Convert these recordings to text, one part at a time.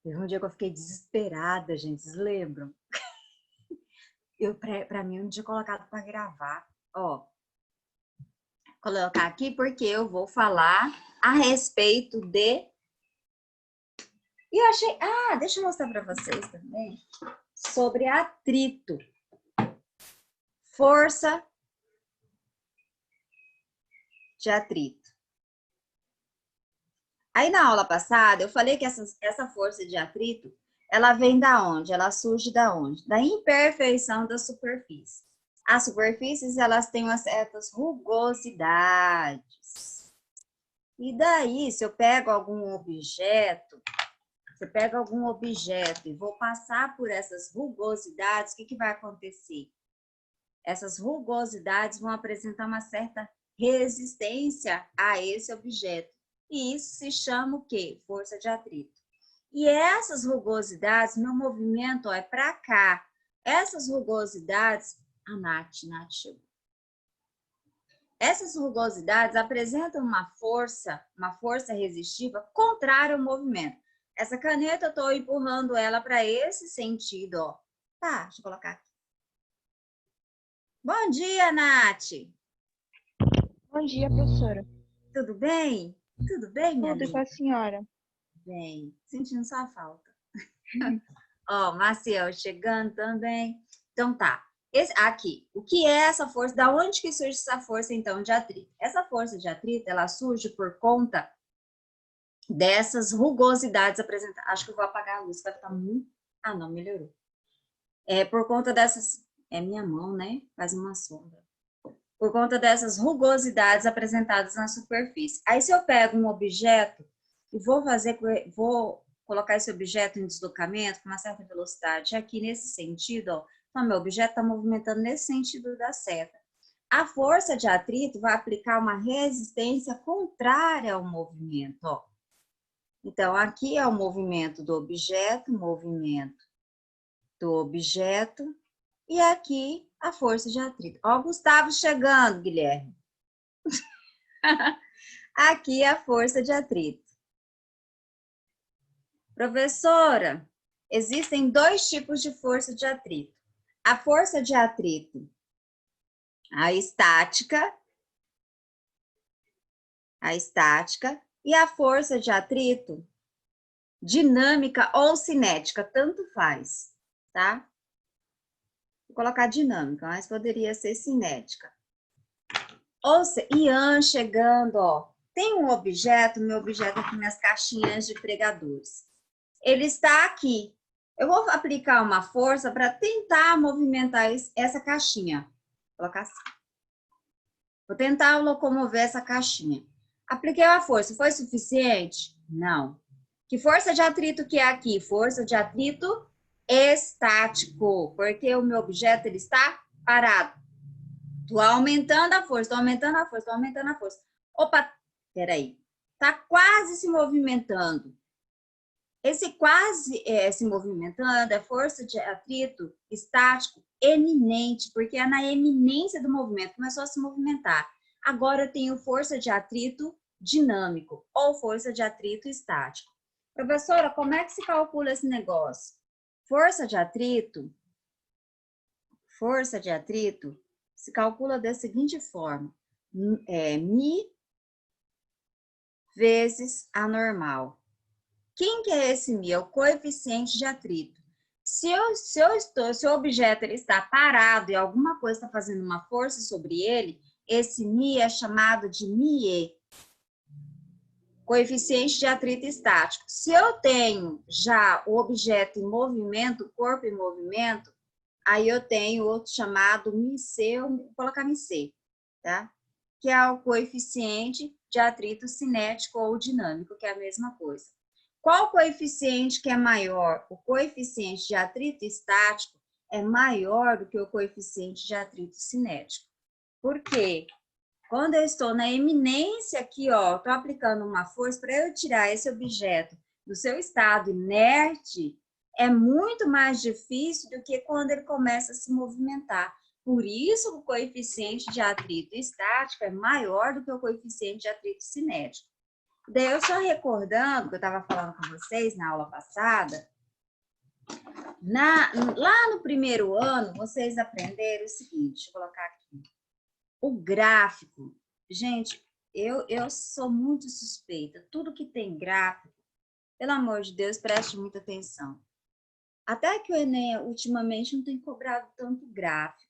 Teve um dia que eu fiquei desesperada, gente, vocês lembram? Pra mim, um dia colocado para gravar. Ó, colocar aqui porque eu vou falar a respeito de... E eu achei... Ah, deixa eu mostrar para vocês também sobre atrito. Força de atrito. Aí na aula passada eu falei que essa força de atrito, ela vem da onde? Ela surge da onde? Da imperfeição da superfície. As superfícies, elas têm umas certas rugosidades. E daí, se eu pego algum objeto, e vou passar por essas rugosidades, o que vai acontecer? Essas rugosidades vão apresentar uma certa resistência a esse objeto. E isso se chama o quê? Força de atrito. E essas rugosidades, meu movimento é para cá. Essas rugosidades, a Nath chegou. Essas rugosidades apresentam uma força resistiva contrária ao movimento. Essa caneta, eu estou empurrando ela para esse sentido, ó. Tá, deixa eu colocar aqui. Bom dia, Nath. Bom dia, professora. Tudo bem? Tudo bem, minha amiga? Tudo com a senhora. Bem, sentindo sua falta. Ó, Maciel chegando também. Então tá. Aqui, o que é essa força? Da onde que surge essa força, então, de atrito? Essa força de atrito, ela surge por conta dessas rugosidades apresentadas. Acho que eu vou apagar a luz, vai ficar muito... Ah, não, melhorou. É por conta dessas... É minha mão, né? Faz uma sombra. Por conta dessas rugosidades apresentadas na superfície. Aí, se eu pego um objeto e vou colocar esse objeto em deslocamento com uma certa velocidade aqui nesse sentido, ó, então meu objeto está movimentando nesse sentido da seta. A força de atrito vai aplicar uma resistência contrária ao movimento, ó. Então, aqui é o movimento do objeto, e aqui a força de atrito. Ó, o Gustavo chegando, Guilherme. Aqui é a força de atrito. Professora, existem dois tipos de força de atrito. A força de atrito, a estática, e a força de atrito dinâmica ou cinética, tanto faz, tá? Vou colocar dinâmica, mas poderia ser cinética. Ian chegando, ó. Tem um objeto, meu objeto aqui nas caixinhas de pregadores. Ele está aqui. Eu vou aplicar uma força para tentar movimentar essa caixinha. Vou colocar assim. Vou tentar locomover essa caixinha. Apliquei a força. Foi suficiente? Não. Que força de atrito que é aqui? Força de atrito estático, porque o meu objeto ele está parado. Estou aumentando a força, estou aumentando a força, estou aumentando a força. Opa, peraí. Está quase se movimentando. Esse quase se movimentando é força de atrito estático eminente, porque é na eminência do movimento, começou a se movimentar. Agora eu tenho força de atrito dinâmico ou força de atrito estático. Professora, como é que se calcula esse negócio? Força de atrito se calcula da seguinte forma: mi vezes a normal. Quem que é esse mi? É o coeficiente de atrito. Se o objeto ele está parado e alguma coisa está fazendo uma força sobre ele, esse mi é chamado de μe, coeficiente de atrito estático. Se eu tenho já o objeto em movimento, o corpo em movimento, aí eu tenho outro chamado μc, vou colocar μc, tá? Que é o coeficiente de atrito cinético ou dinâmico, que é a mesma coisa. Qual coeficiente que é maior? O coeficiente de atrito estático é maior do que o coeficiente de atrito cinético. Por quê? Quando eu estou na eminência aqui, ó, estou aplicando uma força para eu tirar esse objeto do seu estado inerte, é muito mais difícil do que quando ele começa a se movimentar. Por isso, o coeficiente de atrito estático é maior do que o coeficiente de atrito cinético. Daí eu só recordando, que eu estava falando com vocês na aula passada, lá no primeiro ano, vocês aprenderam o seguinte, deixa eu colocar aqui. O gráfico, gente, eu sou muito suspeita. Tudo que tem gráfico, pelo amor de Deus, preste muita atenção. Até que o Enem, ultimamente, não tem cobrado tanto gráfico.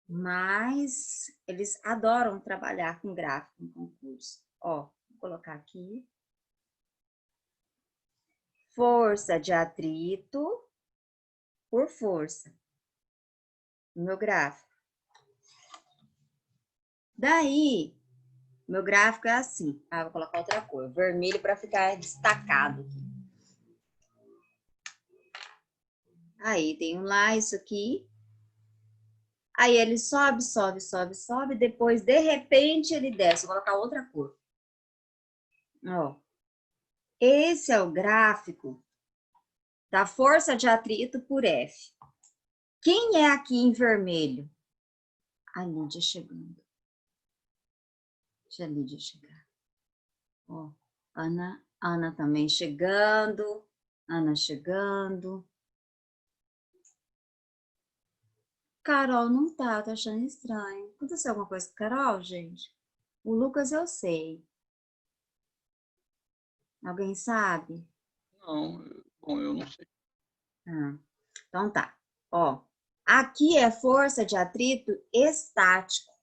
Mas eles adoram trabalhar com gráfico no concurso. Ó, vou colocar aqui. Força de atrito por força. No meu gráfico. Daí, meu gráfico é assim. Ah, vou colocar outra cor. Vermelho para ficar destacado aqui. Aí, tem lá isso aqui. Aí ele sobe, sobe, sobe, sobe. Depois, de repente, ele desce. Vou colocar outra cor. Ó. Esse é o gráfico da força de atrito por F. Quem é aqui em vermelho? A Lídia chegando. Deixa a Lídia chegar. Ó, Ana também chegando. Ana chegando. Carol não tá, tô achando estranho. Aconteceu alguma coisa com a Carol, gente? O Lucas eu sei. Alguém sabe? Não, bom, eu não sei. Então tá. Ó, aqui é força de atrito estático.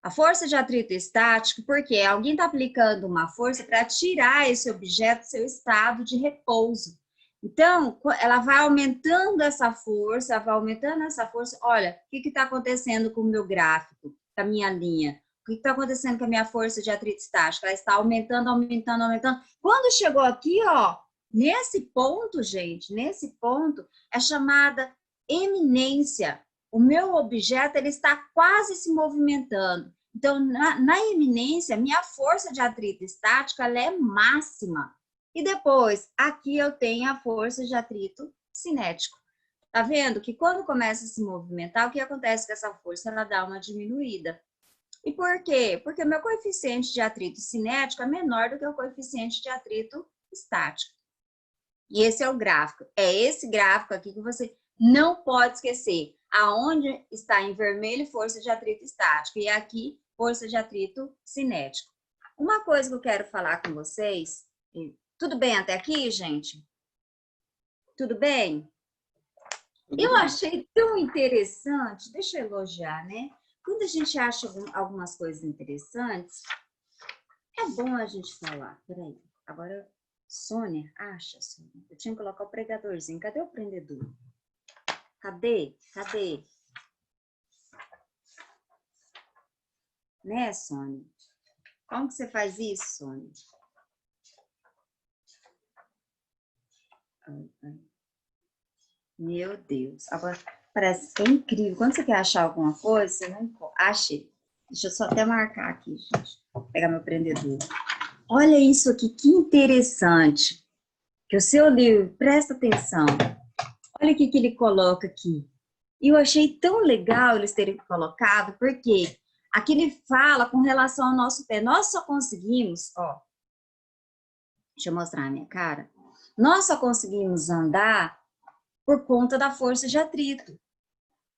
A força de atrito estático, porque alguém está aplicando uma força para tirar esse objeto do seu estado de repouso. Então, ela vai aumentando essa força, vai aumentando essa força. Olha, o que está acontecendo com o meu gráfico, com a minha linha? O que está acontecendo com a minha força de atrito estático? Ela está aumentando, aumentando, aumentando. Quando chegou aqui, ó, nesse ponto, gente, nesse ponto, é chamada eminência. O meu objeto ele está quase se movimentando. Então, na eminência, minha força de atrito estático ela é máxima. E depois, aqui eu tenho a força de atrito cinético. Tá vendo que quando começa a se movimentar, o que acontece com essa força? Ela dá uma diminuída. E por quê? Porque o meu coeficiente de atrito cinético é menor do que o coeficiente de atrito estático. E esse é o gráfico. É esse gráfico aqui que você não pode esquecer. Aonde está em vermelho, força de atrito estático. E aqui, força de atrito cinético. Uma coisa que eu quero falar com vocês. Tudo bem até aqui, gente? Tudo bem? Eu achei tão interessante. Deixa eu elogiar, né? Quando a gente acha algumas coisas interessantes, é bom a gente falar. Peraí, agora, Sônia, acha, Sônia. Eu tinha que colocar o pregadorzinho. Cadê o prendedor? Cadê? Cadê? Né, Sônia? Como que você faz isso, Sônia? Meu Deus. Agora, parece que é incrível. Quando você quer achar alguma coisa, você não encontra. Achei. Deixa eu só até marcar aqui, gente. Vou pegar meu prendedor. Olha isso aqui, que interessante. Que o seu livro, presta atenção. Olha o que ele coloca aqui. E eu achei tão legal eles terem colocado, porque aqui ele fala com relação ao nosso pé. Nós só conseguimos, ó, deixa eu mostrar a minha cara. Nós só conseguimos andar por conta da força de atrito.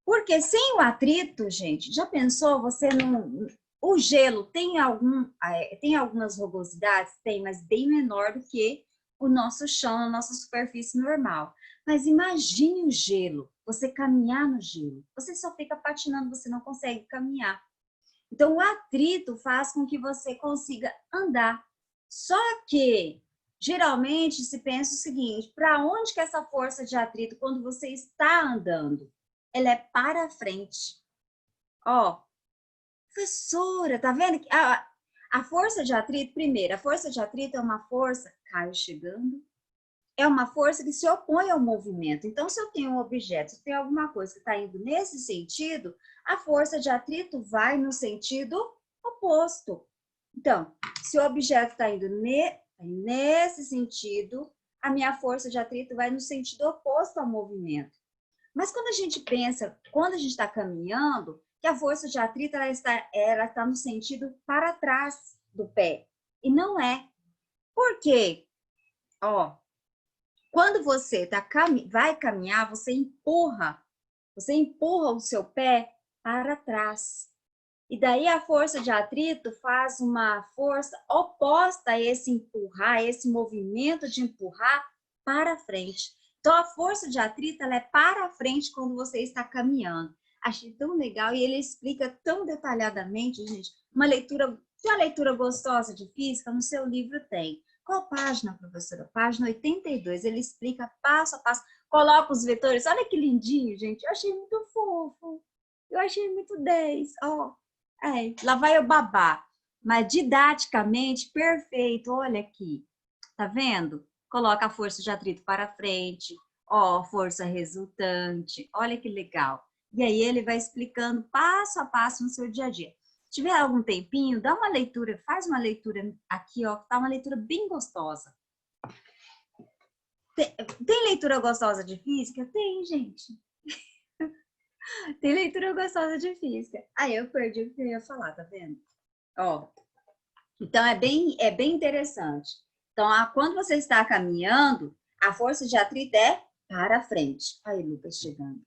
Porque sem o atrito, gente, já pensou, você não... O gelo tem algumas rugosidades? Tem, mas bem menor do que o nosso chão, a nossa superfície normal. Mas imagine o gelo, você caminhar no gelo. Você só fica patinando, você não consegue caminhar. Então, o atrito faz com que você consiga andar. Só que, geralmente, se pensa o seguinte, para onde que essa força de atrito, quando você está andando? Ela é para frente. Ó, professora, tá vendo? A força de atrito, primeiro, a força de atrito é uma força, Caio chegando, é uma força que se opõe ao movimento. Então, se eu tenho um objeto, se tem alguma coisa que está indo nesse sentido, a força de atrito vai no sentido oposto. Então, se o objeto está indo nesse sentido, a minha força de atrito vai no sentido oposto ao movimento. Mas quando a gente pensa, quando a gente está caminhando, que a força de atrito ela está no sentido para trás do pé. E não é. Por quê? Ó, quando você vai caminhar, você empurra o seu pé para trás. E daí a força de atrito faz uma força oposta a esse empurrar, esse movimento de empurrar para frente. Então a força de atrito ela é para frente quando você está caminhando. Achei tão legal e ele explica tão detalhadamente, gente. Uma leitura gostosa de física no seu livro tem. Qual página, professora? Página 82. Ele explica passo a passo, coloca os vetores. Olha que lindinho, gente. Eu achei muito fofo. Eu achei muito 10. Ó, lá vai o babá. Mas didaticamente, perfeito. Olha aqui. Tá vendo? Coloca a força de atrito para frente. Ó, força resultante. Olha que legal. E aí ele vai explicando passo a passo no seu dia a dia. Se tiver algum tempinho, dá uma leitura, faz uma leitura aqui, ó, que tá uma leitura bem gostosa. Tem leitura gostosa de física? Tem, gente. Tem leitura gostosa de física. Aí eu perdi o que eu ia falar, tá vendo? Ó, então é bem interessante. Então, quando você está caminhando, a força de atrito é para frente. Aí, Lucas chegando.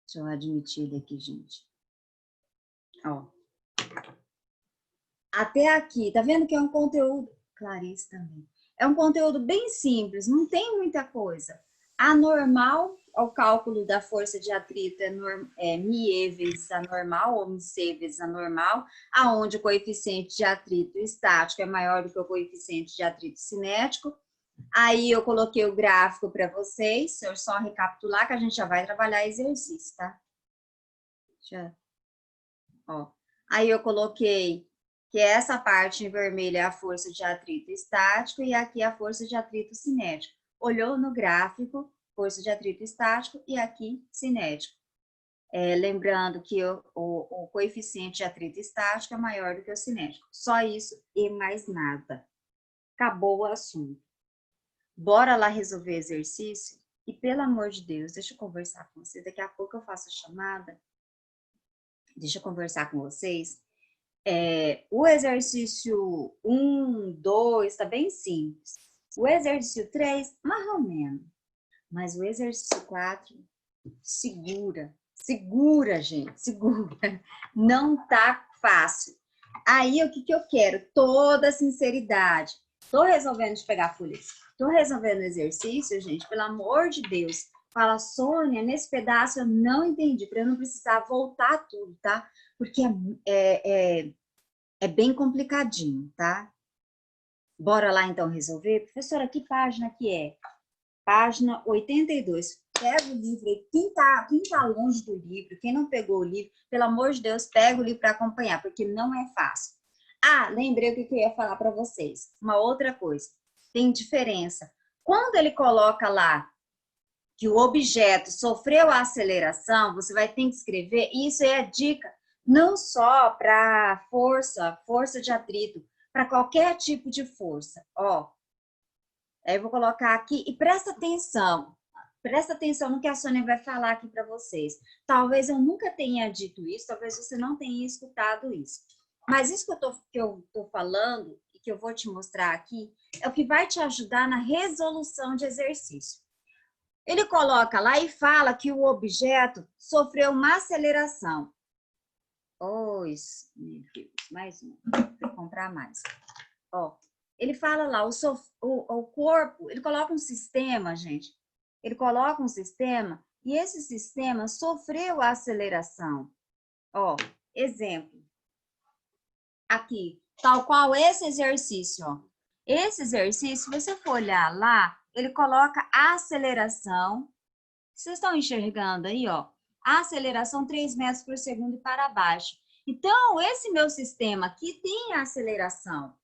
Deixa eu admitir ele aqui, gente. Ó. Até aqui, tá vendo que é um conteúdo... Clarice também. É um conteúdo bem simples, não tem muita coisa. A normal, o cálculo da força de atrito é μe vezes a normal, ou μc vezes a normal, aonde o coeficiente de atrito estático é maior do que o coeficiente de atrito cinético. Aí eu coloquei o gráfico para vocês, se eu só recapitular que a gente já vai trabalhar exercício, tá? Ó. Aí eu coloquei que essa parte em vermelho é a força de atrito estático e aqui a força de atrito cinético. Olhou no gráfico, força de atrito estático e aqui cinético. Lembrando que o coeficiente de atrito estático é maior do que o cinético. Só isso e mais nada. Acabou o assunto. Bora lá resolver exercício? E pelo amor de Deus, deixa eu conversar com você. Daqui a pouco eu faço a chamada. Deixa eu conversar com vocês. O exercício 1, 2, tá bem simples. O exercício 3, mais ou menos. Mas o exercício 4, segura, gente, segura. Não tá fácil. Aí, o que eu quero? Toda sinceridade. Tô resolvendo de pegar folhas. Tô resolvendo o exercício, gente, pelo amor de Deus. Fala, Sônia, nesse pedaço eu não entendi, para eu não precisar voltar tudo, tá? Porque é bem complicadinho, tá? Bora lá, então, resolver? Professora, que página que é? Página 82. Pega o livro aí. Quem tá longe do livro, quem não pegou o livro, pelo amor de Deus, pega o livro para acompanhar, porque não é fácil. Lembrei o que eu ia falar para vocês. Uma outra coisa. Tem diferença. Quando ele coloca lá que o objeto sofreu a aceleração, você vai ter que escrever, e isso é a dica, não só para força de atrito, para qualquer tipo de força. Ó, aí eu vou colocar aqui, e presta atenção no que a Sônia vai falar aqui para vocês. Talvez eu nunca tenha dito isso, talvez você não tenha escutado isso. Mas isso que eu tô falando, e que eu vou te mostrar aqui, é o que vai te ajudar na resolução de exercício. Ele coloca lá e fala que o objeto sofreu uma aceleração. Meu Deus, mais um. Vou comprar mais. Ó, ele fala lá, o corpo, ele coloca um sistema, gente. Ele coloca um sistema e esse sistema sofreu a aceleração. Ó, exemplo. Aqui, tal qual esse exercício, ó. Esse exercício, se você for olhar lá, ele coloca a aceleração. Vocês estão enxergando aí, ó? A aceleração 3 metros por segundo e para baixo. Então, esse meu sistema aqui tem a aceleração.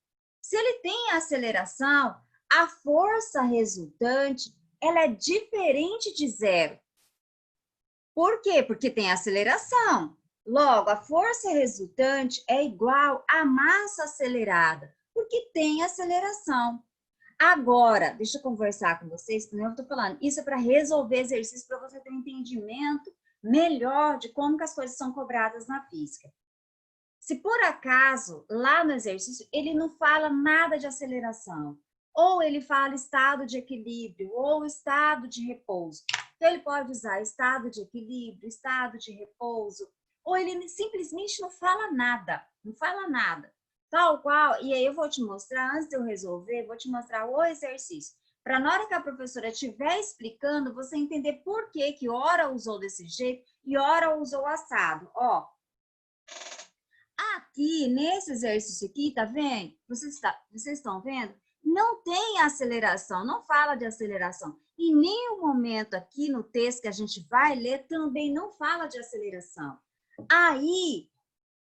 Se ele tem a aceleração, a força resultante, ela é diferente de zero. Por quê? Porque tem aceleração. Logo, a força resultante é igual à massa acelerada, porque tem aceleração. Agora, deixa eu conversar com vocês, como eu estou falando, isso é para resolver exercício, para você ter um entendimento melhor de como que as coisas são cobradas na física. Se por acaso, lá no exercício, ele não fala nada de aceleração, ou ele fala estado de equilíbrio, ou estado de repouso. Então, ele pode usar estado de equilíbrio, estado de repouso, ou ele simplesmente não fala nada, não fala nada. Tal qual, e aí eu vou te mostrar, antes de eu resolver, vou te mostrar o exercício. Para na hora que a professora estiver explicando, você entender por que ora usou desse jeito e ora usou assado. Ó, aqui, nesse exercício aqui, tá vendo? Vocês estão vendo? Não tem aceleração, não fala de aceleração. Em nenhum momento aqui no texto que a gente vai ler também não fala de aceleração. Aí,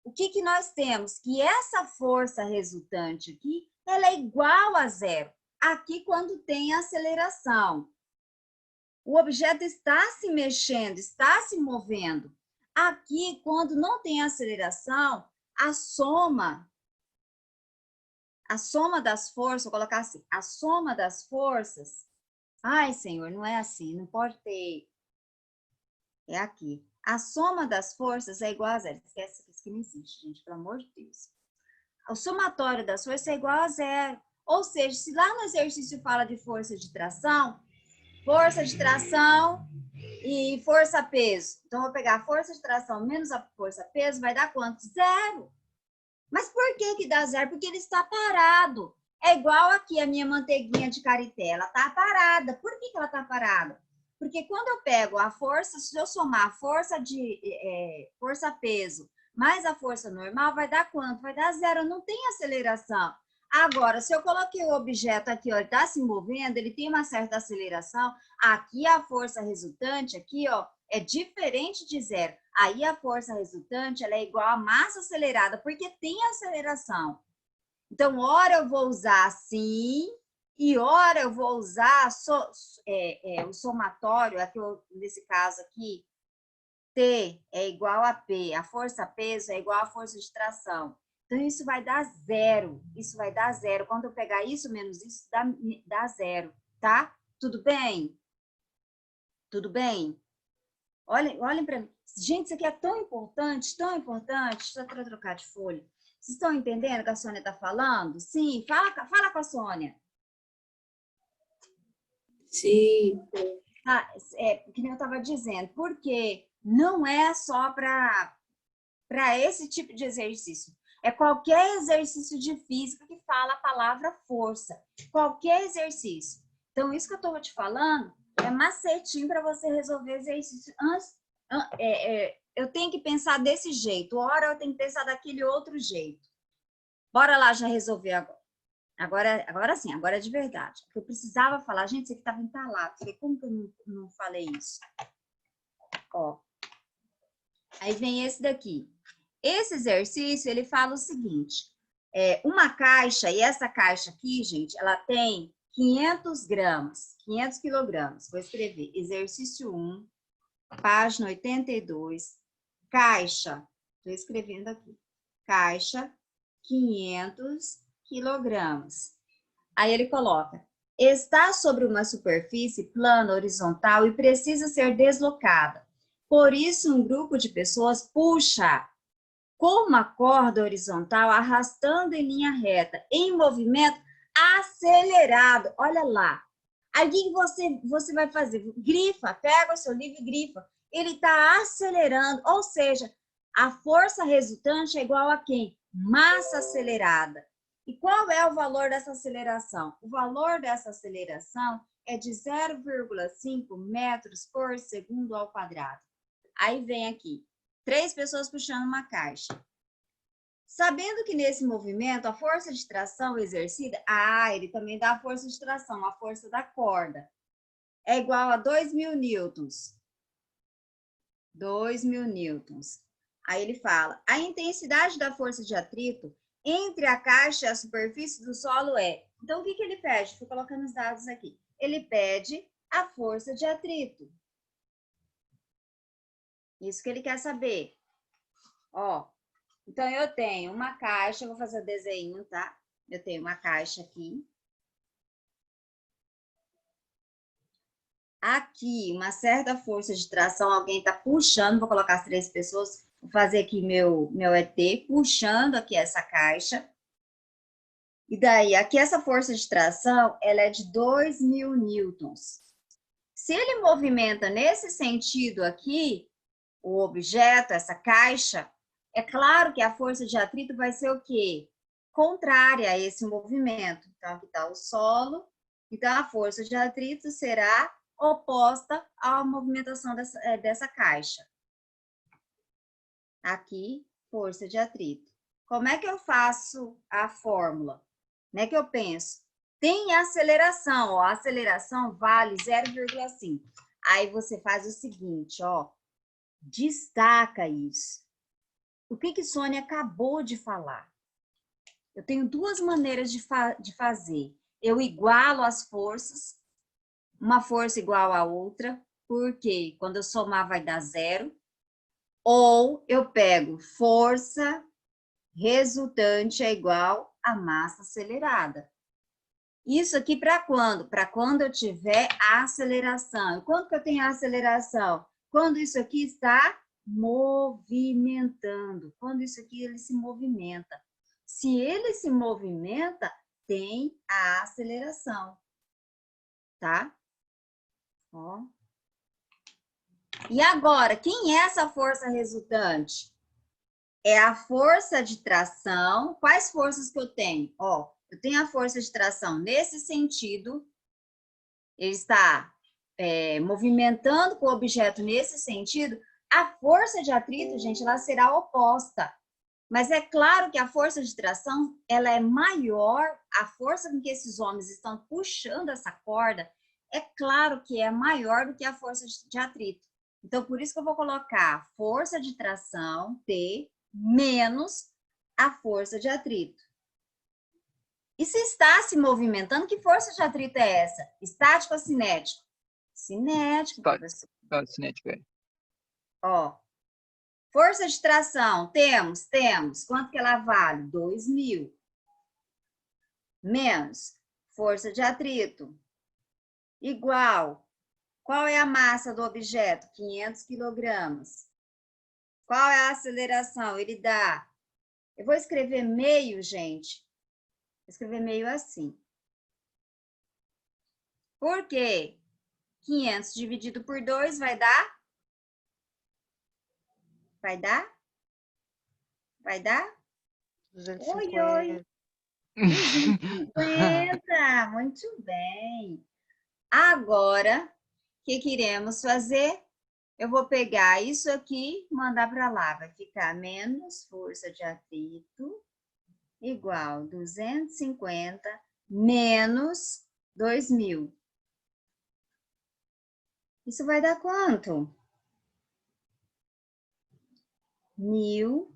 o que nós temos? Que essa força resultante aqui, ela é igual a zero. Aqui, quando tem aceleração. O objeto está se mexendo, está se movendo. Aqui, quando não tem aceleração, a soma das forças, vou colocar assim, a soma das forças, ai, Senhor, não é assim, não pode ter, é aqui. A soma das forças é igual a zero. Esquece que isso que não existe, gente, pelo amor de Deus. O somatório das forças é igual a zero. Ou seja, se lá no exercício fala de força de tração e força-peso. Então, eu vou pegar a força de tração menos a força-peso, vai dar quanto? Zero. Mas por que dá zero? Porque ele está parado. É igual aqui a minha manteiguinha de karité. Ela está parada. Por que ela está parada? Porque quando eu pego a força, se eu somar a força de força-peso mais a força normal, vai dar quanto? Vai dar zero. Não tem aceleração. Agora, se eu coloquei o objeto aqui, ó, ele está se movendo, ele tem uma certa aceleração. Aqui a força resultante, aqui, ó, é diferente de zero. Aí a força resultante ela é igual à massa acelerada, porque tem aceleração. Então, ora eu vou usar assim, e ora eu vou usar o somatório, aqui, nesse caso aqui, T é igual a P, a força-peso é igual à força de tração. Então, isso vai dar zero. Isso vai dar zero. Quando eu pegar isso menos isso, dá zero, tá? Tudo bem? Tudo bem? Olhem para mim. Gente, isso aqui é tão importante, tão importante. Deixa eu trocar de folha. Vocês estão entendendo o que a Sônia está falando? Sim, fala com a Sônia. Sim. Ah, que nem eu estava dizendo, porque não é só para esse tipo de exercício. É qualquer exercício de física que fala a palavra força. Qualquer exercício. Então, isso que eu estou te falando é macetinho para você resolver exercício antes. Eu tenho que pensar desse jeito, ora eu tenho que pensar daquele outro jeito. Bora lá já resolver agora. Agora sim, agora é de verdade. Eu precisava falar, gente, isso aqui estava entalado. Falei, como que eu não falei isso? Ó. Aí vem esse daqui. Esse exercício, ele fala o seguinte, uma caixa, e essa caixa aqui, gente, ela tem 500 gramas, 500 quilogramas. Vou escrever, exercício 1, página 82, caixa, estou escrevendo aqui, caixa, 500 quilogramas. Aí ele coloca, está sobre uma superfície plana, horizontal e precisa ser deslocada. Por isso, um grupo de pessoas puxa com uma corda horizontal, arrastando em linha reta, em movimento acelerado. Olha lá. Aí você vai fazer? Grifa, pega o seu livro e grifa. Ele está acelerando, ou seja, a força resultante é igual a quem? Massa acelerada. E qual é o valor dessa aceleração? O valor dessa aceleração é de 0,5 metros por segundo ao quadrado. Aí vem aqui, 3 pessoas puxando uma caixa. Sabendo que nesse movimento a força de tração exercida, ele também dá a força de tração, a força da corda, é igual a 2.000 newtons. 2.000 newtons. Aí ele fala, a intensidade da força de atrito entre a caixa e a superfície do solo é... Então, o que ele pede? Estou colocando os dados aqui. Ele pede a força de atrito. Isso que ele quer saber. Ó, então eu tenho uma caixa, vou fazer o desenho, tá? Eu tenho uma caixa aqui. Aqui, uma certa força de tração, alguém está puxando, vou colocar as 3 pessoas, Vou fazer aqui meu ET, puxando aqui essa caixa. E daí, aqui essa força de tração, ela é de 2.000 newtons. Se ele movimenta nesse sentido aqui, o objeto, essa caixa, é claro que a força de atrito vai ser o quê? Contrária a esse movimento. Então, aqui está o solo. Então, a força de atrito será oposta à movimentação dessa caixa. Aqui, força de atrito. Como é que eu faço a fórmula? Como é que eu penso? Tem aceleração, ó, a aceleração vale 0,5. Aí você faz o seguinte, ó, destaca isso. O que Sônia acabou de falar? Eu tenho duas maneiras de fazer. Eu igualo as forças, uma força igual a outra, porque quando eu somar vai dar 0. Ou eu pego força resultante é igual a massa acelerada. Isso aqui para quando? Para quando eu tiver a aceleração. E quando que eu tenho a aceleração? Quando isso aqui está movimentando. Quando isso aqui ele se movimenta. Se ele se movimenta, tem a aceleração. Tá? Ó. E agora, quem é essa força resultante? É a força de tração. Quais forças que eu tenho? Ó, eu tenho a força de tração nesse sentido. Ele está movimentando com o objeto nesse sentido. A força de atrito, gente, ela será oposta. Mas é claro que a força de tração, ela é maior, a força com que esses homens estão puxando essa corda, é claro que é maior do que a força de atrito. Então, por isso que eu vou colocar força de tração, T, menos a força de atrito. E se está se movimentando, que força de atrito é essa? Estático ou cinético? Cinético, professor. Cinético, é. Ó, força de tração, temos. Quanto que ela vale? 2.000. Menos força de atrito, igual. Qual é a massa do objeto? 500 quilogramas. Qual é a aceleração? Ele dá... Eu vou escrever meio, gente. Vou escrever meio assim. Por quê? 500 dividido por 2 vai dar? Vai dar? Vai dar? 250. Oi. 250. Muito bem. Agora, o que queremos fazer? Eu vou pegar isso aqui e mandar para lá. Vai ficar menos força de atrito igual 250 menos 2.000. Isso vai dar quanto? 1.000.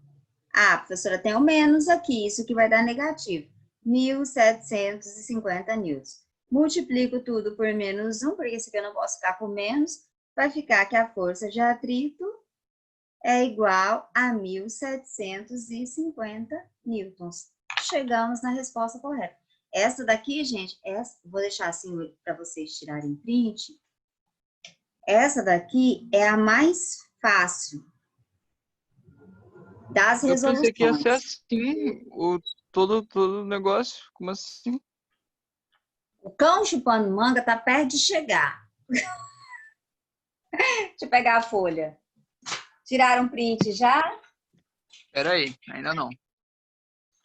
Ah, professora, tem o menos aqui. Isso que vai dar negativo. 1.750 newtons. Multiplico tudo por menos 1, porque isso aqui eu não posso ficar com menos. Vai ficar que a força de atrito é igual a 1.750 newtons. Chegamos na resposta correta. Essa daqui, gente, vou deixar assim para vocês tirarem print. Essa daqui é a mais fácil das resoluções. Eu pensei que ia ser assim, todo o negócio. Como assim? O cão chupando manga tá perto de chegar. Deixa eu pegar a folha. Tiraram print já? Pera aí, ainda não.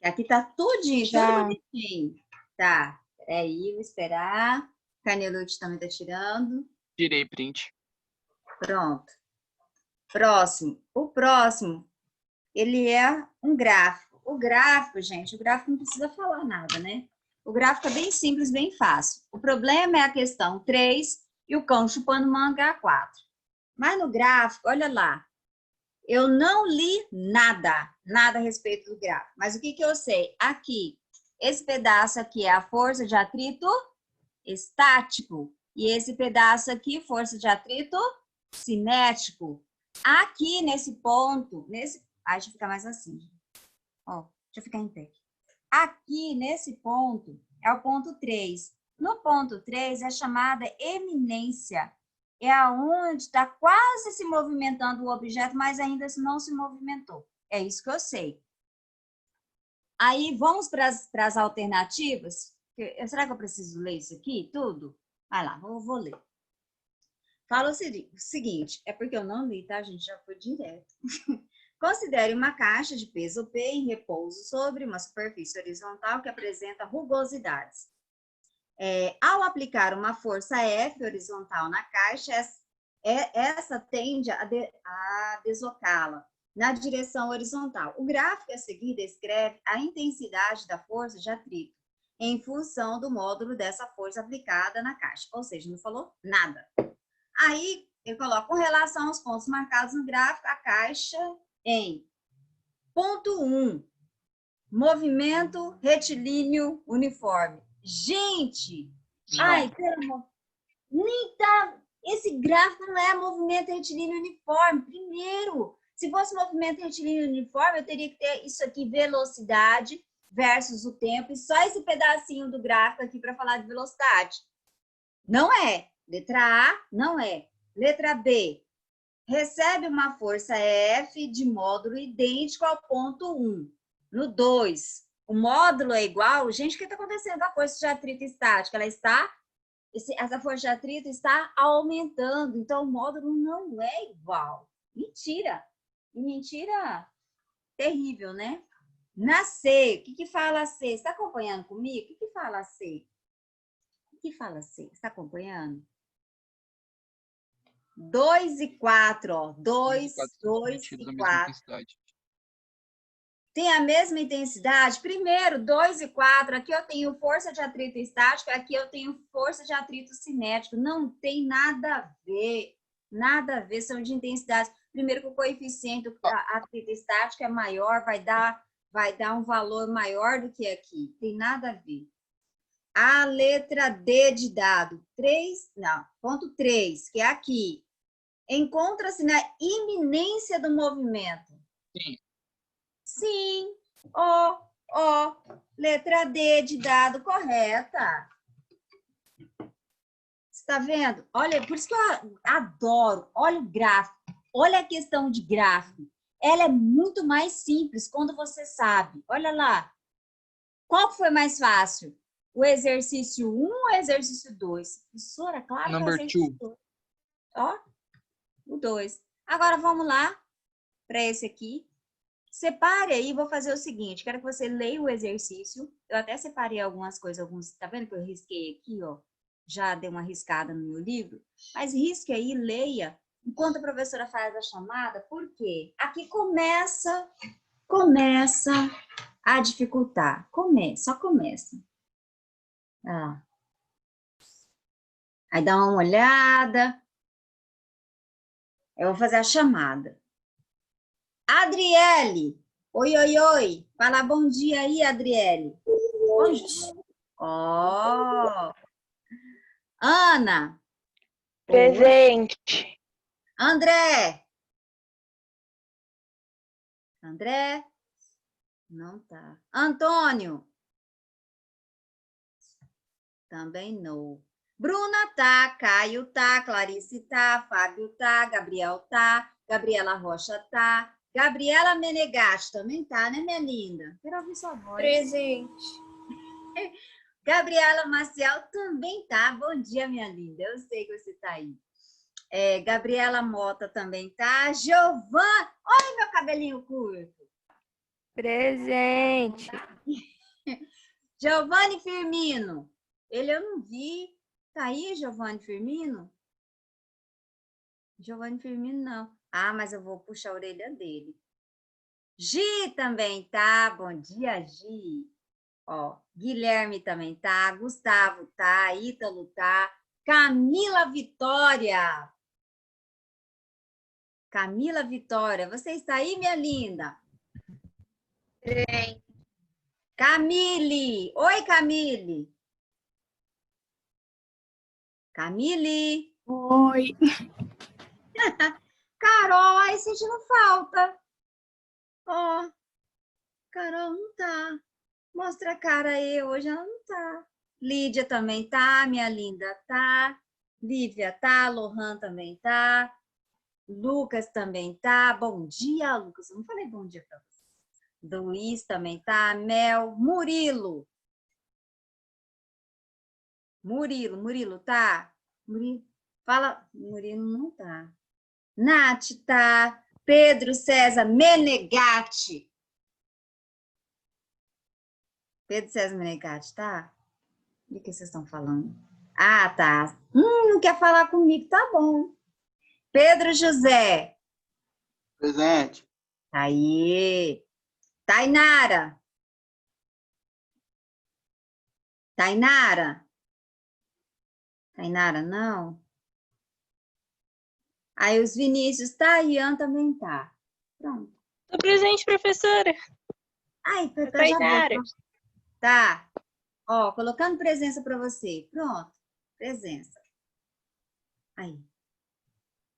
Aqui tá tudinho, Já. tudo bonitinho. Tá, peraí, vou esperar. Canelute também tá tirando. Tirei print. Pronto. Próximo. O próximo, ele é um gráfico. O gráfico, gente, o gráfico não precisa falar nada, né? O gráfico é bem simples, bem fácil. O problema é a questão 3 e o cão chupando manga 4. Mas no gráfico, olha lá, eu não li nada a respeito do gráfico. Mas o que eu sei? Aqui, esse pedaço aqui é a força de atrito estático. E esse pedaço aqui, força de atrito cinético. Aqui nesse ponto, deixa eu ficar mais assim. Ó, deixa eu ficar em pé. Aqui nesse ponto é o ponto 3. No ponto 3 é chamada eminência. é aonde está quase se movimentando o objeto, mas ainda não se movimentou. É isso que eu sei. Aí, vamos para as alternativas. Será que eu preciso ler isso aqui, tudo? Vai lá, vou ler. Fala o seguinte, é porque eu não li, tá, gente? Já foi direto. Considere uma caixa de peso P em repouso sobre uma superfície horizontal que apresenta rugosidades. Ao aplicar uma força F horizontal na caixa, essa tende a deslocá-la na direção horizontal. O gráfico a seguir descreve a intensidade da força de atrito em função do módulo dessa força aplicada na caixa. Ou seja, não falou nada. Aí, eu coloco com relação aos pontos marcados no gráfico, a caixa em ponto 1, movimento retilíneo uniforme. Gente, ai, pelo amor, nem tá, esse gráfico não é movimento retilíneo uniforme. Primeiro, se fosse movimento retilíneo uniforme, eu teria que ter isso aqui, velocidade versus o tempo, e só esse pedacinho do gráfico aqui para falar de velocidade. Não é. Letra A, não é. Letra B, recebe uma força F de módulo idêntico ao ponto 1. No 2, o módulo é igual. Gente, o que está acontecendo com a força de atrito estática? Essa força de atrito está aumentando, então o módulo não é igual. Mentira. E mentira terrível, né? Na C, o que fala a C? Você está acompanhando comigo? O que fala a C? O que fala a C? Você está acompanhando? 2 e 4, ó. 2 e 4. Tem a mesma intensidade? Primeiro, 2 e 4. Aqui eu tenho força de atrito estático, aqui eu tenho força de atrito cinético. Não tem nada a ver. Nada a ver, são de intensidade. Primeiro que o coeficiente do atrito estático é maior, vai dar um valor maior do que aqui. Tem nada a ver. A letra D de dado. Ponto 3, que é aqui. Encontra-se na iminência do movimento. Sim. Sim. Letra D de dado correta. Está vendo? Olha, por isso que eu adoro. Olha o gráfico. Olha a questão de gráfico. Ela é muito mais simples quando você sabe. Olha lá. Qual foi mais fácil? O exercício 1 ou o exercício 2? Professora, claro que é o exercício 2. Ó, o 2. Agora, vamos lá para esse aqui. Separe aí, vou fazer o seguinte, quero que você leia o exercício. Eu até separei algumas coisas, tá vendo que eu risquei aqui, ó? Já dei uma riscada no meu livro. Mas risque aí, leia, enquanto a professora faz a chamada, por quê? Aqui começa a dificultar. Só começa. Aí dá uma olhada. Eu vou fazer a chamada. Adriele, oi. Fala bom dia aí, Adriele. Bom dia. Ana. Presente. André. Não tá. Antônio. Também não. Bruna tá, Caio tá, Clarice tá, Fábio tá, Gabriel tá, Gabriela Rocha tá, Gabriela Menegatti também tá, né, minha linda? Quero ouvir sua voz. Presente. Gabriela Maciel também tá. Bom dia, minha linda. Eu sei que você tá aí. Gabriela Mota também tá. Giovana, olha meu cabelinho curto. Presente. Giovanni Firmino. Ele eu não vi. Tá aí, Giovanni Firmino? Giovanni Firmino, não. Ah, mas eu vou puxar a orelha dele. Gi também tá. Bom dia, Gi. Ó, Guilherme também tá. Gustavo tá. Ítalo tá. Camila Vitória. Camila Vitória, você está aí, minha linda? Presente. Camille. Oi, Camille. Camille. Oi. Carol, aí sentindo falta. Ó, Carol não tá. Mostra a cara aí, hoje ela não tá. Lídia também tá, minha linda tá. Lívia tá, Lohan também tá, Lucas também tá. Bom dia, Lucas. Eu não falei bom dia para você. Luiz também tá, Mel, Murilo, tá? Murilo, fala, Murilo não tá. Nath tá, Pedro César Menegatti. Pedro César Menegatti, tá? Do que vocês estão falando? Ah, tá. Não quer falar comigo, tá bom. Pedro José. Presente. Aí. Tainara. Tainara? Tainara, não. Aí os Vinícius, tá, Ian também tá. Pronto. Tô presente, professora. Ai, tá já Tainara. Tá. Ó, colocando presença para você. Pronto. Presença. Aí.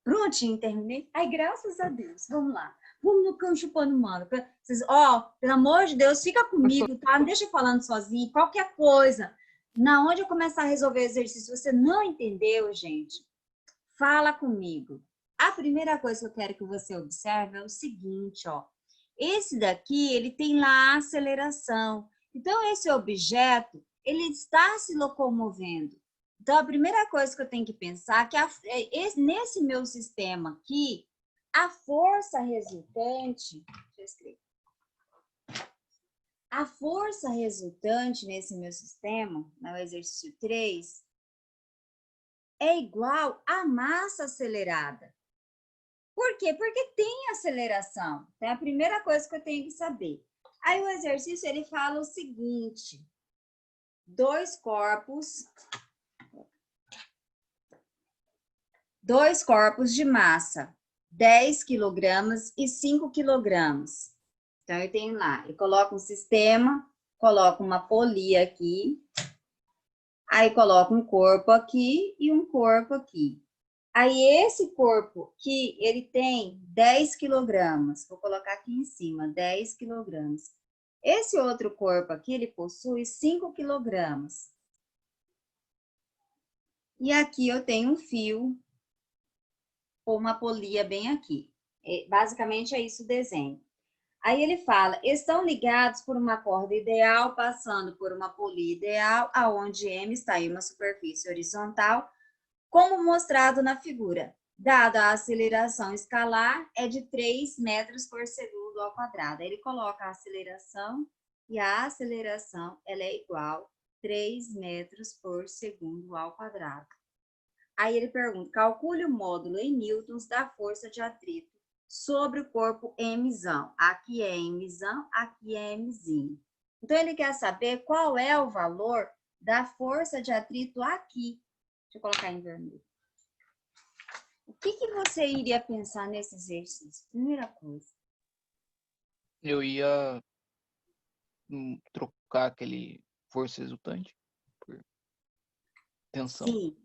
Prontinho, terminei. Ai, graças a Deus. Vamos lá. Vamos no cão chupando mano. Vocês, ó, pelo amor de Deus, fica comigo, tá? Não deixa eu falando sozinho. Qualquer coisa. Na onde eu começar a resolver exercício, você não entendeu, gente? Fala comigo. A primeira coisa que eu quero que você observe é o seguinte, ó. Esse daqui, ele tem lá a aceleração. Então, esse objeto, ele está se locomovendo. Então, a primeira coisa que eu tenho que pensar é que nesse meu sistema aqui, a força resultante... Deixa eu escrever. A força resultante nesse meu sistema, no exercício 3, é igual à massa acelerada. Por quê? Porque tem aceleração. Então, é a primeira coisa que eu tenho que saber. Aí o exercício, ele fala o seguinte. Dois corpos de massa, 10 quilogramas e 5 quilogramas. Então, eu tenho lá, eu coloco um sistema, coloco uma polia aqui, aí coloco um corpo aqui e um corpo aqui. Aí, esse corpo aqui, ele tem 10 quilogramas. Vou colocar aqui em cima, 10 quilogramas. Esse outro corpo aqui, ele possui 5 quilogramas. E aqui eu tenho um fio ou uma polia bem aqui. Basicamente, é isso o desenho. Aí ele fala, estão ligados por uma corda ideal, passando por uma polia ideal, aonde M está em uma superfície horizontal, como mostrado na figura. Dada a aceleração escalar, é de 3 metros por segundo ao quadrado. Aí ele coloca a aceleração, e a aceleração ela é igual a 3 metros por segundo ao quadrado. Aí ele pergunta, calcule o módulo em newtons da força de atrito sobre o corpo Mzão. Aqui é Mzão, aqui é Mzinho. Então, ele quer saber qual é o valor da força de atrito aqui. Deixa eu colocar em vermelho. O que você iria pensar nesse exercício? Primeira coisa. Eu ia trocar aquele força resultante por tensão. Sim,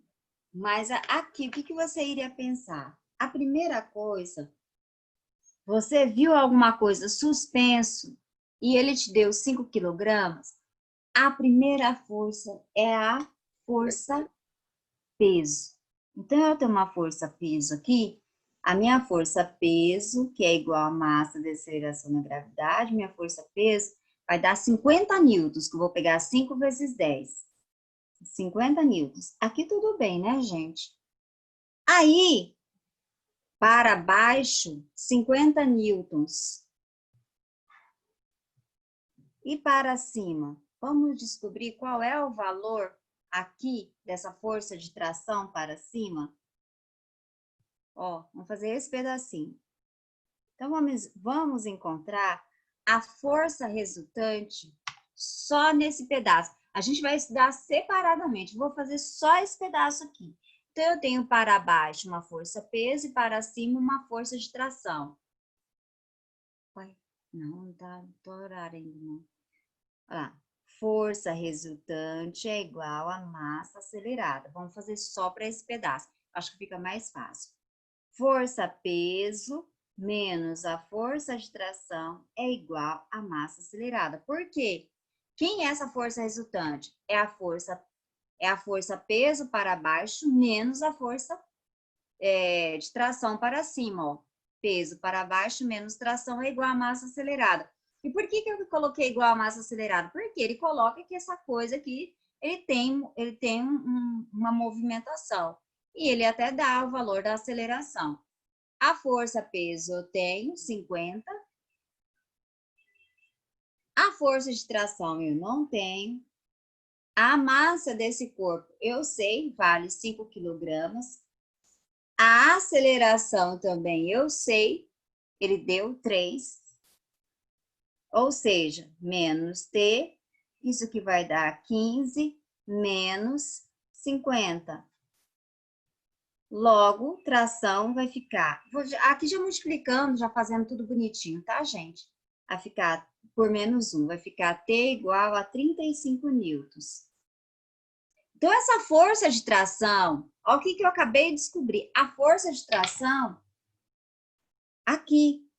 mas aqui, o que você iria pensar? A primeira coisa, você viu alguma coisa suspenso e ele te deu 5 quilogramas? A primeira força é a força peso. Então, eu tenho uma força peso aqui, a minha força peso, que é igual a massa de aceleração na gravidade, minha força peso vai dar 50 newtons, que eu vou pegar 5 vezes 10. 50 newtons. Aqui tudo bem, né, gente? Aí, para baixo, 50 newtons. E para cima, vamos descobrir qual é o valor aqui dessa força de tração para cima? Ó, vamos fazer esse pedacinho. Então, vamos encontrar a força resultante só nesse pedaço. A gente vai estudar separadamente. Vou fazer só esse pedaço aqui. Então, eu tenho para baixo uma força peso e para cima uma força de tração. Ué, não tá no horário ainda, não. Olha lá. Força resultante é igual a massa acelerada. Vamos fazer só para esse pedaço. Acho que fica mais fácil. Força peso menos a força de tração é igual a massa acelerada. Por quê? Quem é essa força resultante? É a força É a força peso para baixo menos a força de tração para cima, ó. Peso para baixo menos tração é igual a massa acelerada. E por que eu coloquei igual a massa acelerada? Porque ele coloca que essa coisa aqui, ele tem uma movimentação. E ele até dá o valor da aceleração. A força peso eu tenho 50. A força de tração eu não tenho. A massa desse corpo eu sei, vale 5 quilogramas. A aceleração também eu sei, ele deu 3. Ou seja, menos T, isso que vai dar 15, menos 50. Logo, tração vai ficar... Aqui já multiplicando, já fazendo tudo bonitinho, tá, gente? Vai ficar por menos 1, vai ficar T igual a 35 newtons. Então, essa força de tração, olha o que eu acabei de descobrir. A força de tração, aqui.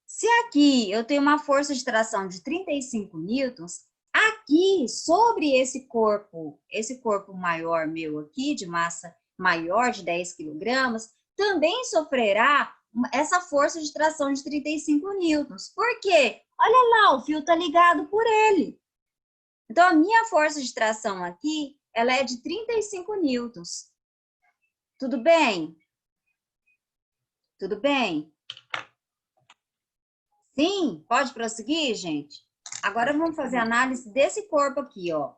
Se aqui eu tenho uma força de tração de 35 newtons, aqui, sobre esse corpo maior meu aqui, de massa maior de 10 quilogramas, também sofrerá essa força de tração de 35 newtons. Por quê? Olha lá, o fio está ligado por ele. Então, a minha força de tração aqui, ela é de 35 newtons. Tudo bem? Tudo bem? Sim? Pode prosseguir, gente? Agora, vamos fazer a análise desse corpo aqui, ó.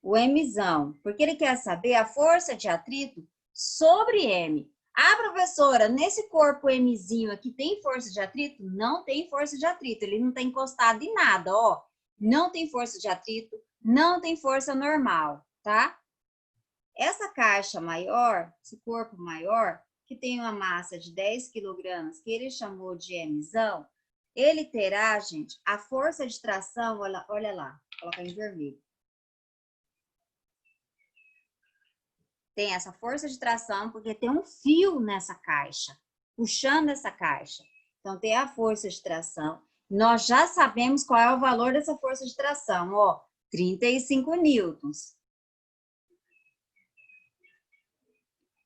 O Mzão. Porque ele quer saber a força de atrito sobre M. Ah, professora, nesse corpo Mzinho aqui tem força de atrito? Não tem força de atrito. Ele não está encostado em nada, ó. Não tem força de atrito, não tem força normal, tá? Essa caixa maior, esse corpo maior, que tem uma massa de 10 quilogramas, que ele chamou de Mzão, ele terá, gente, a força de tração, olha lá, vou colocar em vermelho. Tem essa força de tração porque tem um fio nessa caixa, puxando essa caixa. Então, tem a força de tração. Nós já sabemos qual é o valor dessa força de tração, ó, 35 newtons.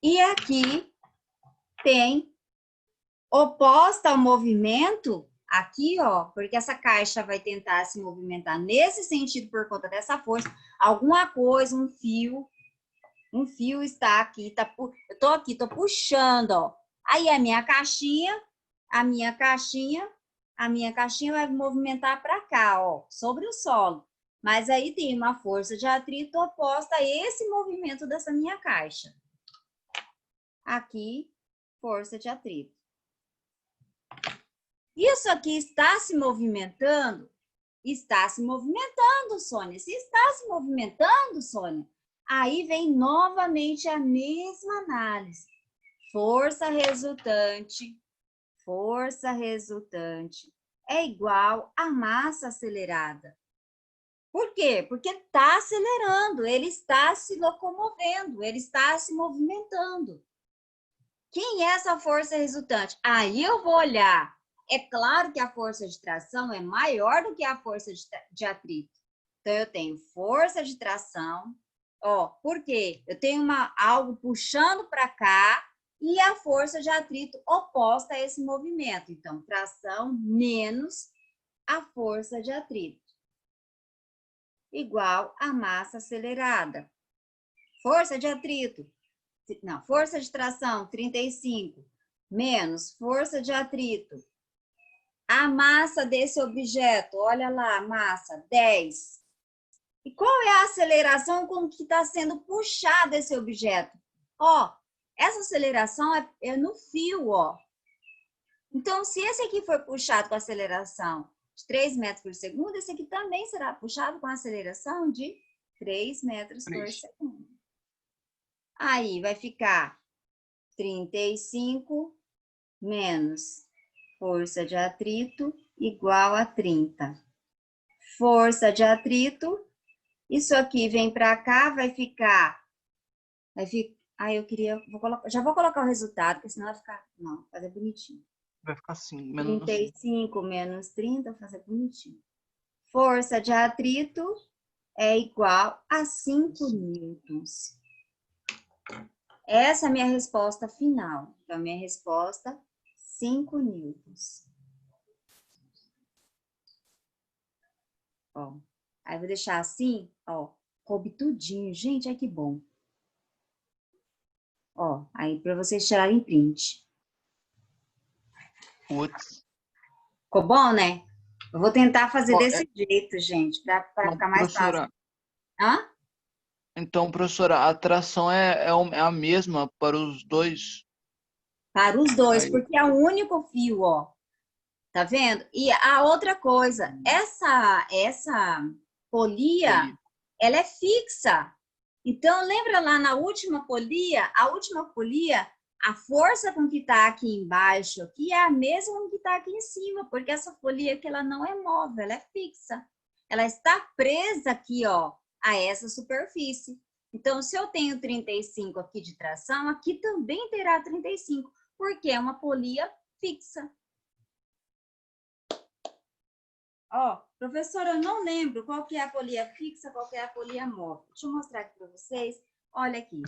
E aqui tem oposta ao movimento, aqui, ó, porque essa caixa vai tentar se movimentar nesse sentido por conta dessa força, alguma coisa, um fio está aqui, eu tô aqui, tô puxando, ó. Aí a minha caixinha vai movimentar para cá, ó, sobre o solo. Mas aí tem uma força de atrito oposta a esse movimento dessa minha caixa. Aqui, força de atrito. Isso aqui está se movimentando? Está se movimentando, Sônia. Se está se movimentando, Sônia, aí vem novamente a mesma análise. Força resultante é igual a massa acelerada. Por quê? Porque está acelerando, ele está se locomovendo, ele está se movimentando. Quem é essa força resultante? Aí eu vou olhar. É claro que a força de tração é maior do que a força de atrito. Então, eu tenho força de tração, ó, por quê? Eu tenho algo puxando para cá e a força de atrito oposta a esse movimento. Então, tração menos a força de atrito, igual a massa acelerada. Força de atrito, não, força de tração, 35, menos força de atrito. A massa desse objeto, olha lá, massa, 10. E qual é a aceleração com que está sendo puxado esse objeto? Ó, essa aceleração é no fio, ó. Então, se esse aqui for puxado com aceleração de 3 metros por segundo, esse aqui também será puxado com aceleração de 3 metros por segundo. Aí, vai ficar 35 menos força de atrito igual a 30. Força de atrito, isso aqui vem para cá, vai ficar... já vou colocar o resultado, porque senão vai ficar... Não, vai fazer bonitinho. Vai ficar assim, 35 menos 30, vou fazer bonitinho. Força de atrito é igual a 5 newtons. Essa é a minha resposta final. Então, a minha resposta, 5 newtons. Ó, aí vou deixar assim, ó, coube tudinho. Gente, ai que bom. Ó, aí para vocês tirarem print. Putz. Ficou bom, né? Eu vou tentar fazer Ó, desse jeito, gente, para Então, ficar mais fácil. professora, Hã? então, professora, a atração é a mesma para os dois? Para os dois, Aí, porque é o único fio, ó. Tá vendo? E a outra coisa, essa polia, ela é fixa. Então, lembra lá na última polia? A última polia, a força com que está aqui embaixo aqui é a mesma com que está aqui em cima, porque essa polia aqui, ela não é móvel, ela é fixa. Ela está presa aqui, ó, a essa superfície. Então, se eu tenho 35 aqui de tração, aqui também terá 35, porque é uma polia fixa. Ó, professora, eu não lembro qual que é a polia fixa, qual que é a polia móvel. Deixa eu mostrar aqui para vocês. Olha aqui.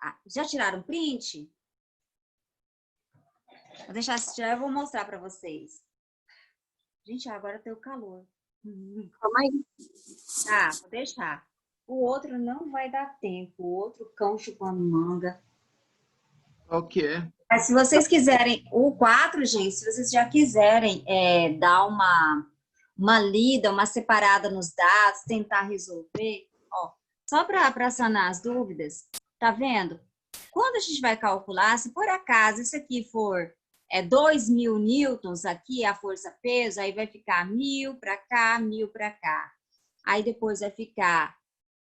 Ah, já tiraram print? Vou deixar se tirar, eu vou mostrar para vocês. Gente, agora tem o calor. Calma aí. Tá, vou deixar. O outro não vai dar tempo. O outro cão chupando manga. qual que é? Mas se vocês quiserem, o 4, gente, se vocês já quiserem dar uma lida, uma separada nos dados, tentar resolver, ó, só para sanar as dúvidas, tá vendo? Quando a gente vai calcular, se por acaso isso aqui for 2.000 newtons, aqui a força-peso, aí vai ficar 1.000 para cá, 1.000 para cá. Aí depois vai ficar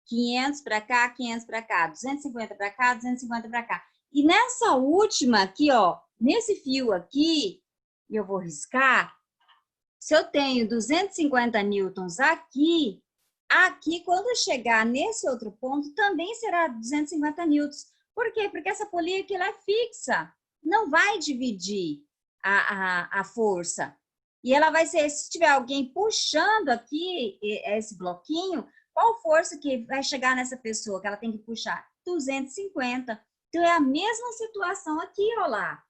500 para cá, 500 para cá, 250 para cá, 250 para cá. E nessa última aqui, ó, nesse fio aqui, eu vou riscar, se eu tenho 250 newtons aqui, quando eu chegar nesse outro ponto, também será 250 newtons. Por quê? Porque essa polia aqui, ela é fixa. Não vai dividir a força. E ela vai ser, se tiver alguém puxando aqui esse bloquinho, qual força que vai chegar nessa pessoa que ela tem que puxar? 250. Então, é a mesma situação aqui, ó lá.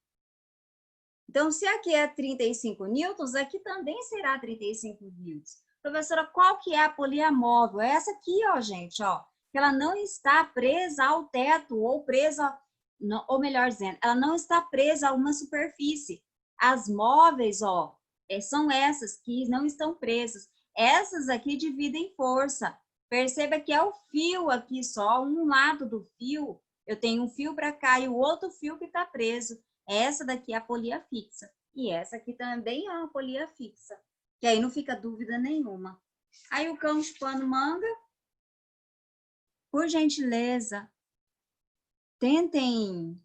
Então, se aqui é 35 newtons, aqui também será 35 newtons. Professora, qual que é a polia móvel? É essa aqui, ó, gente, ó. Ela não está presa ao teto ou presa, ou melhor dizendo, ela não está presa a uma superfície. As móveis, ó, são essas que não estão presas. Essas aqui dividem força. Perceba que é o fio aqui só, um lado do fio, eu tenho um fio para cá e o outro fio que está preso. Essa daqui é a polia fixa. E essa aqui também é uma polia fixa. Que aí não fica dúvida nenhuma. Aí o cão chupando manga. Por gentileza, tentem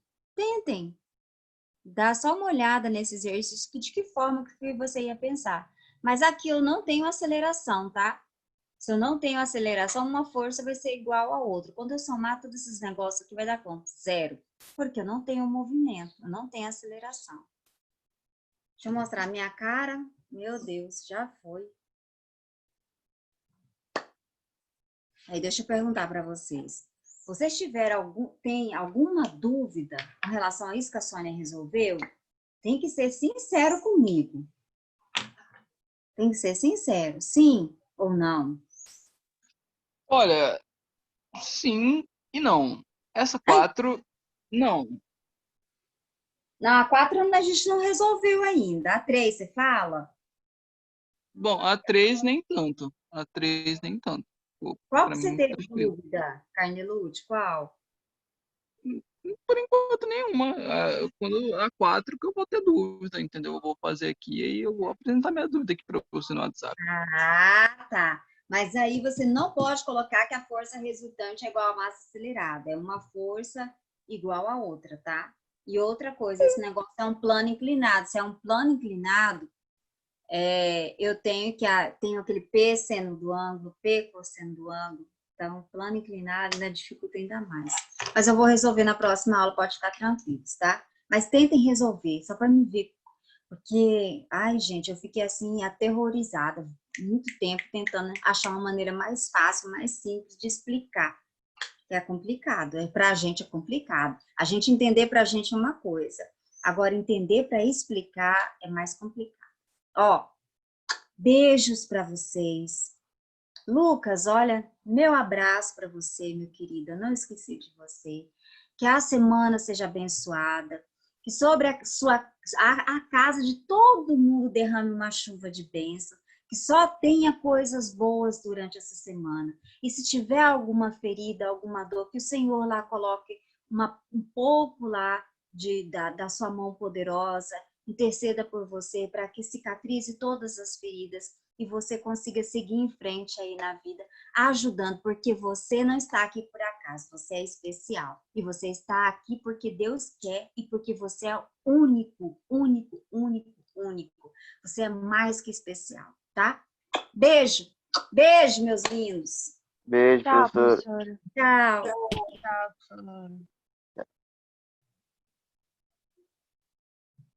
dar só uma olhada nesse exercício, de que forma que você ia pensar. Mas aqui eu não tenho aceleração, tá? Se eu não tenho aceleração, uma força vai ser igual a outra. Quando eu somar todos esses negócios aqui, vai dar quanto? 0. Porque eu não tenho movimento, eu não tenho aceleração. Deixa eu mostrar a minha cara. Meu Deus, já foi. Aí deixa eu perguntar para vocês. Vocês tem alguma dúvida com relação a isso que a Sônia resolveu? Tem que ser sincero comigo. Tem que ser sincero, sim ou não? Olha, sim e não. Essa 4, não. Não, a 4 a gente não resolveu ainda. A 3, você fala? Bom, a 3 nem tanto. A 3 nem tanto. Pô, Qual pra que você mim, teve tranquilo. dúvida, Carnelude? Qual? Por enquanto, nenhuma. Quando a 4 que eu vou ter dúvida, entendeu? Eu vou fazer aqui e aí eu vou apresentar minha dúvida aqui para você no WhatsApp. Ah, tá. Mas aí você não pode colocar que a força resultante é igual à massa acelerada. É uma força igual a outra, tá? E outra coisa, esse negócio é um plano inclinado. Se é um plano inclinado, eu tenho aquele P seno do ângulo, P cosseno do ângulo. Então, plano inclinado ainda dificulta ainda mais. Mas eu vou resolver na próxima aula, pode ficar tranquilos, tá? Mas tentem resolver, só para me ver. Porque, ai, gente, eu fiquei assim, aterrorizada. muito tempo tentando achar uma maneira mais fácil, mais simples de explicar. É complicado, para a gente é complicado. A gente entender para a gente é uma coisa. Agora, entender para explicar é mais complicado. Ó, beijos para vocês. Lucas, olha, meu abraço para você, meu querido. Eu não esqueci de você. Que a semana seja abençoada. Que sobre a casa de todo mundo derrame uma chuva de bênção. Que só tenha coisas boas durante essa semana. E se tiver alguma ferida, alguma dor, que o Senhor lá coloque um pouco lá da sua mão poderosa, interceda por você para que cicatrize todas as feridas e você consiga seguir em frente aí na vida, ajudando, porque você não está aqui por acaso, você é especial. E você está aqui porque Deus quer e porque você é único, único, único, único. Você é mais que especial, tá? Beijo, beijo, meus lindos. Beijo, Tchau, professora. professora. Tchau. Tchau, professora.